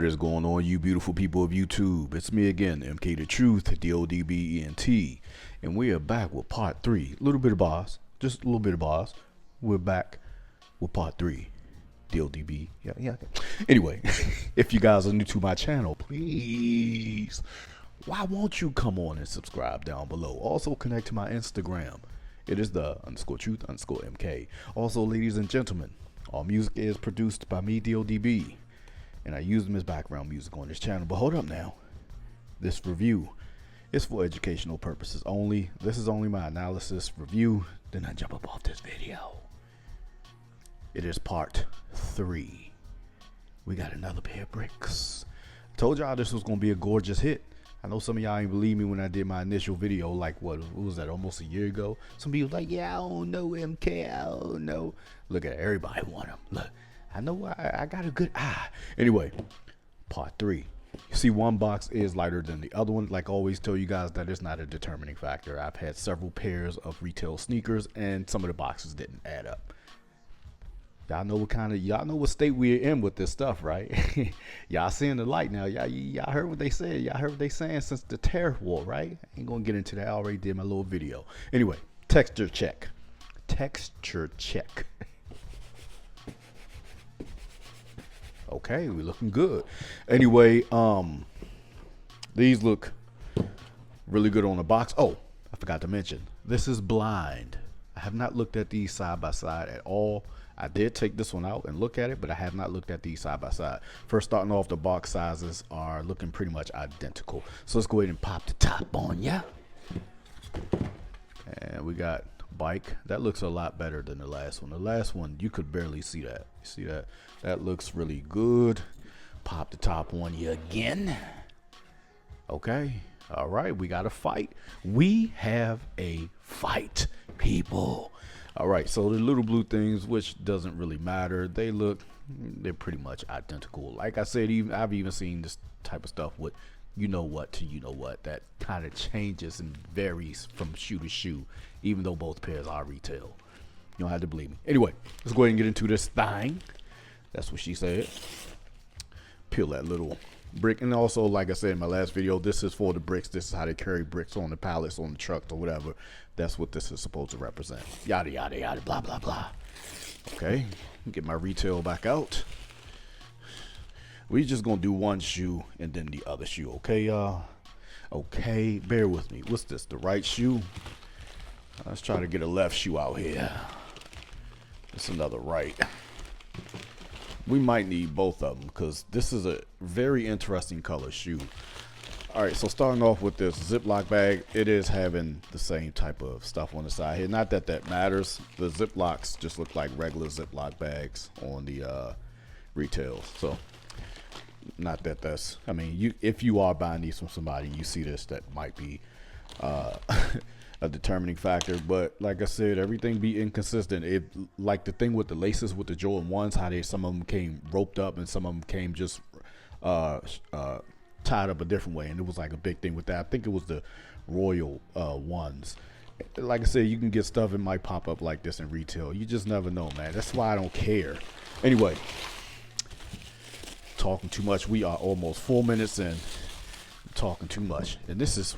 What is going on, you beautiful people of YouTube? It's me again, MK the Truth, DODBENT, and we are back with part 3. A little bit of boss, just a little bit of boss. We're back with part 3, DODB. Yeah. Anyway, if you guys are new to my channel, please, why won't you come on and subscribe down below? Also connect to my Instagram. It is the _truth_MK. Also, ladies and gentlemen, all music is produced by me, DODB. And I use them as background music on this channel. But hold up now. This review is for educational purposes only. This is only my analysis review. Then I jump up off this video. It is part 3. We got another pair of bricks. I told y'all this was going to be a gorgeous hit. I know some of y'all ain't believe me when I did my initial video, like what was that, almost a year ago? Some people like, yeah, I don't know MK, I don't know. Look at it, everybody want him. Look. I know I got a good eye. Anyway, part 3. You see, one box is lighter than the other one. Like I always tell you guys, that is not a determining factor. I've had several pairs of retail sneakers, and some of the boxes didn't add up. Y'all know y'all know what state we're in with this stuff, right? Y'all seeing the light now. Y'all heard what they said. Y'all heard what they saying since the tariff war, right? I ain't gonna get into that. I already did my little video. Anyway, texture check. Texture check. Okay, we're looking good. Anyway, these look really good on the box. Oh, I forgot to mention, this is blind. I have not looked at these side by side at all. I did take this one out and look at it, but I have not looked at these side by side. First, starting off, the box sizes are looking pretty much identical. So let's go ahead and pop the top on ya. And we got bike. That looks a lot better than the last one. The last one, you could barely see that. You see that? That looks really good. Pop the top on you again. Okay. All right. We got a fight. We have a fight, people. All right. So the little blue things, which doesn't really matter, they're pretty much identical. Like I said, I've even seen this type of stuff with you know what to you know what, that kind of changes and varies from shoe to shoe, even though both pairs are retail. You don't have to believe me. Anyway, let's go ahead and get into this thing. That's what she said. Peel that little brick. And also, like I said in my last video, this is for the bricks. This is how they carry bricks on the pallets, on the trucks, or whatever. That's what this is supposed to represent. Yada, yada, yada, blah, blah, blah. Okay, get my retail back out. We just gonna do one shoe and then the other shoe, okay, y'all? Okay, bear with me. What's this, the right shoe? Let's try to get a left shoe out here. It's another right. We might need both of them because this is a very interesting color shoe. All right, so starting off with this Ziploc bag, it is having the same type of stuff on the side here. Not that that matters. The Ziplocs just look like regular Ziploc bags on the retail. So not that that's, I mean, if you are buying these from somebody, you see this, that might be a determining factor. But like I said, everything be inconsistent. It, like the thing with the laces with the Jordan 1s, how some of them came roped up and some of them came just tied up a different way, and it was like a big thing with that. I think it was the Royal ones. Like I said, you can get stuff, it might pop up like this in retail. You just never know, man. That's why I don't care. Anyway, talking too much. We are almost 4 minutes in. I'm talking too much, and this is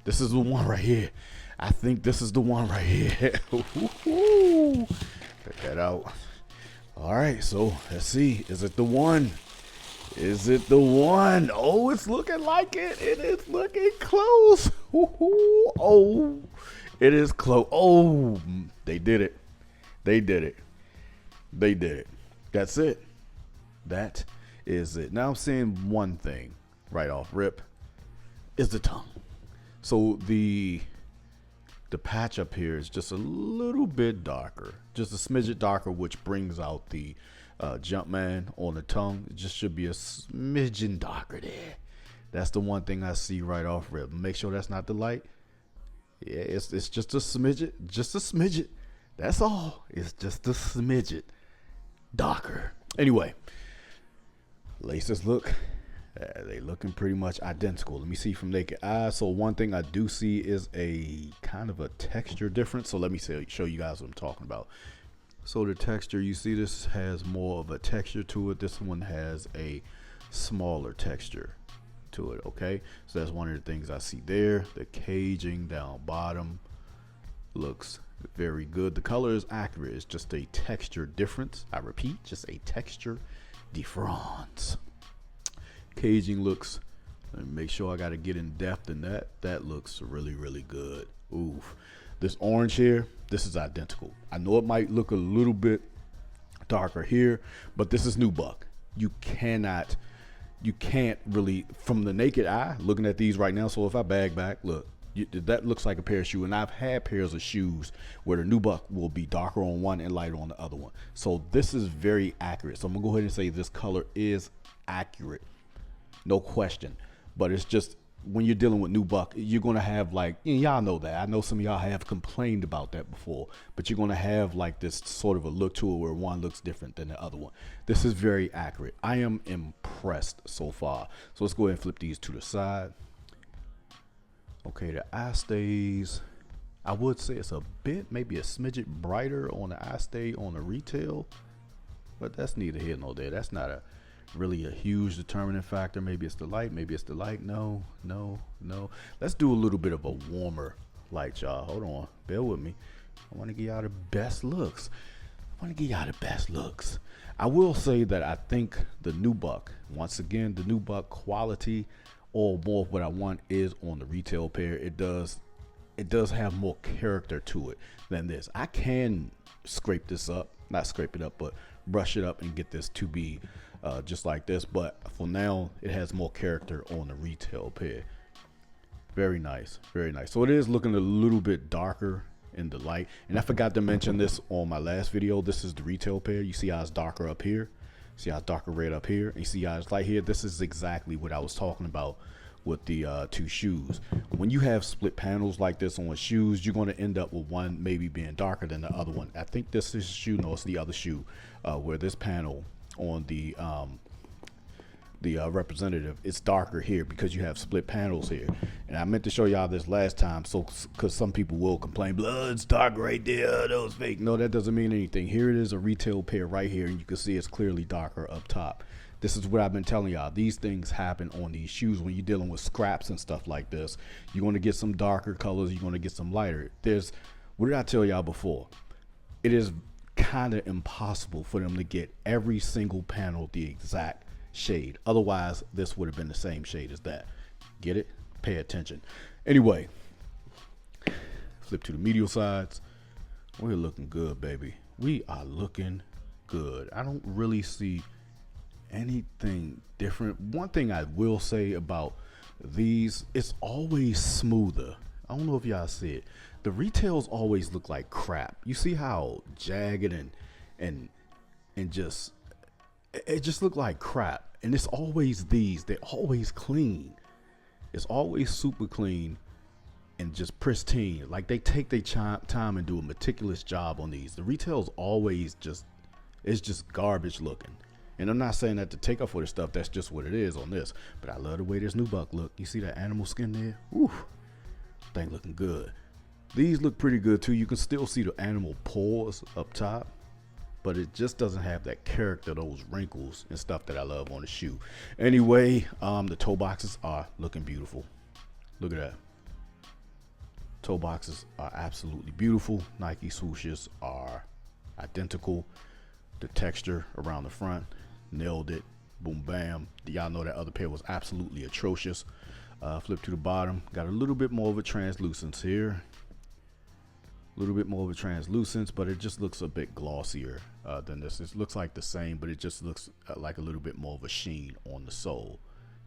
this is the one right here. I think this is the one right here. Check that out. All right, so let's see. Is it the one? Is it the one? Oh, it's looking like it. It is looking close. Oh, it is close. Oh, they did it. They did it. They did it. That's it. That is it. Now I'm saying one thing right off rip is the tongue. So the patch up here is just a little bit darker, just a smidget darker, which brings out the Jumpman on the tongue. It just should be a smidgen darker there. That's the one thing I see right off rip. Make sure that's not the light. Yeah, it's just a smidget, just a smidget. That's all. It's just a smidget darker. Anyway, laces look, they looking pretty much identical. Let me see from naked eye. So one thing I do see is a kind of a texture difference. So let me show you guys what I'm talking about. So the texture, you see this has more of a texture to it. This one has a smaller texture to it. Okay, so that's one of the things I see there. The caging down bottom looks very good. The color is accurate. It's just a texture difference. I repeat, just a texture difference. Caging looks, let me make sure I got to get in depth in that. That looks really, really good. Oof. This orange here, this is identical. I know it might look a little bit darker here, but this is nubuck. You can't really, from the naked eye, looking at these right now. So if I bag back, look, that looks like a pair of shoes, and I've had pairs of shoes where the nubuck will be darker on one and lighter on the other one. So this is very accurate. So I'm gonna go ahead and say this color is accurate, no question. But it's just, when you're dealing with nubuck, you're gonna have, like, y'all know that. I know some of y'all have complained about that before, but you're gonna have like this sort of a look to it where one looks different than the other one. This is very accurate. I am impressed so far. So let's go ahead and flip these to the side. Okay, the eye stays, I would say it's a bit, maybe a smidget brighter on the eye stay on the retail, but that's neither here nor there. That's not really a huge determining factor. Maybe it's the light, maybe it's the light. No. Let's do a little bit of a warmer light, y'all. Hold on, bear with me. I want to give y'all the best looks. I will say that I think the nubuck, once again, the nubuck quality, or more of what I want, is on the retail pair. It does have more character to it than this. I can scrape this up, not scrape it up, but brush it up and get this to be just like this. But for now, it has more character on the retail pair. Very nice, very nice. So it is looking a little bit darker in the light. And I forgot to mention this on my last video. This is the retail pair. You see how it's darker up here. See how it's darker red up here, and you see how it's light here. This is exactly what I was talking about with the two shoes. When you have split panels like this on shoes, you're going to end up with one maybe being darker than the other one. I think this is shoe, no, it's the other shoe, where this panel on the representative, it's darker here because you have split panels here. And I meant to show y'all this last time, so because some people will complain, blood's dark right there, that was fake. No, that doesn't mean anything. Here it is, a retail pair right here, and you can see it's clearly darker up top. This is what I've been telling y'all. These things happen on these shoes when you're dealing with scraps and stuff like this. You're going to get some darker colors, you're going to get some lighter. What did I tell y'all before? It is kind of impossible for them to get every single panel the exact shade. Otherwise, this would have been the same shade as that. Get it? Pay attention. Anyway, flip to the medial sides. We're looking good, baby. We are looking good. I don't really see anything different. One thing I will say about these, it's always smoother. I don't know if y'all see it. The retails always look like crap. You see how jagged and just, it just look like crap. And it's always these. They're always clean. It's always super clean and just pristine. Like, they take their time and do a meticulous job on these. The retail's always just, it's just garbage looking. And I'm not saying that to take off for the stuff. That's just what it is on this. But I love the way this nubuck look. You see that animal skin there? Ooh, thing looking good. These look pretty good too. You can still see the animal paws up top, but it just doesn't have that character, those wrinkles and stuff that I love on the shoe. Anyway, the toe boxes are looking beautiful. Look at that. Toe boxes are absolutely beautiful. Nike swooshes are identical. The texture around the front, nailed it. Boom, bam. Y'all know that other pair was absolutely atrocious. Flip to the bottom, got a little bit more of a translucence here. A little bit more of a translucence, but it just looks a bit glossier than this. It looks like the same, but it just looks like a little bit more of a sheen on the sole.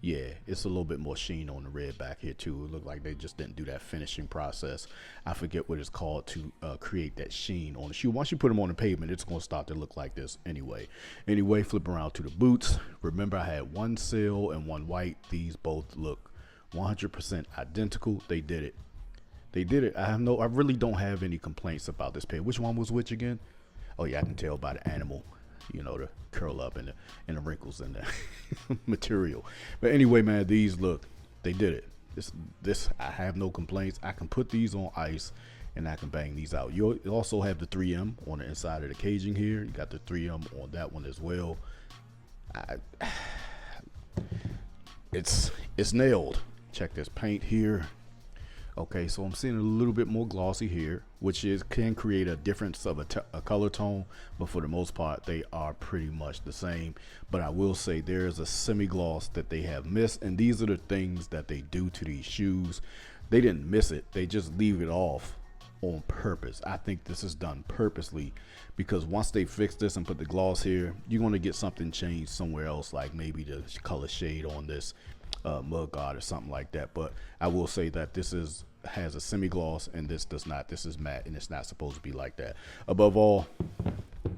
Yeah, it's a little bit more sheen on the red back here too. It looked like they just didn't do that finishing process. I forget what it's called to create that sheen on the shoe. Once you put them on the pavement, it's going to start to look like this anyway. Anyway, flip around to the boots. Remember, I had one seal and one white. These both look 100% identical. They did it. They did it. I really don't have any complaints about this pair. Which one was which again? Oh yeah, I can tell by the animal, you know, the curl up and the wrinkles and the material. But anyway, man, these look, they did it. This I have no complaints. I can put these on ice and I can bang these out. You also have the 3M on the inside of the caging here. You got the 3M on that one as well. it's nailed. Check this paint here. Okay, so I'm seeing a little bit more glossy here, which can create a difference of a color tone, but for the most part they are pretty much the same. But I will say there's a semi-gloss that they have missed, and these are the things that they do to these shoes. They didn't miss it, they just leave it off on purpose. I think this is done purposely, because once they fix this and put the gloss here, you're going to get something changed somewhere else, like maybe the color shade on this mud guard or something like that. But I will say that this has a semi-gloss and this does not. This is matte and it's not supposed to be like that. Above all,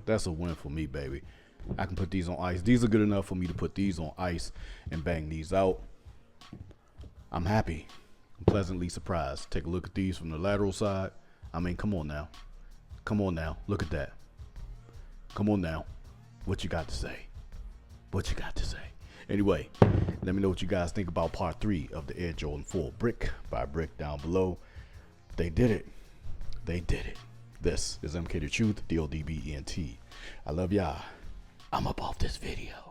that's a win for me, baby. I can put these on ice. These are good enough for me to put these on ice and bang these out. I'm happy. I'm pleasantly surprised. Take a look at these from the lateral side. I mean, come on now. Come on now. Look at that. Come on now. What you got to say? What you got to say? Anyway, let me know what you guys think about part 3 of the Air Jordan 4 brick by brick down below. They did it. They did it. This is MK the Truth, DODBENT. I love y'all. I'm up off this video.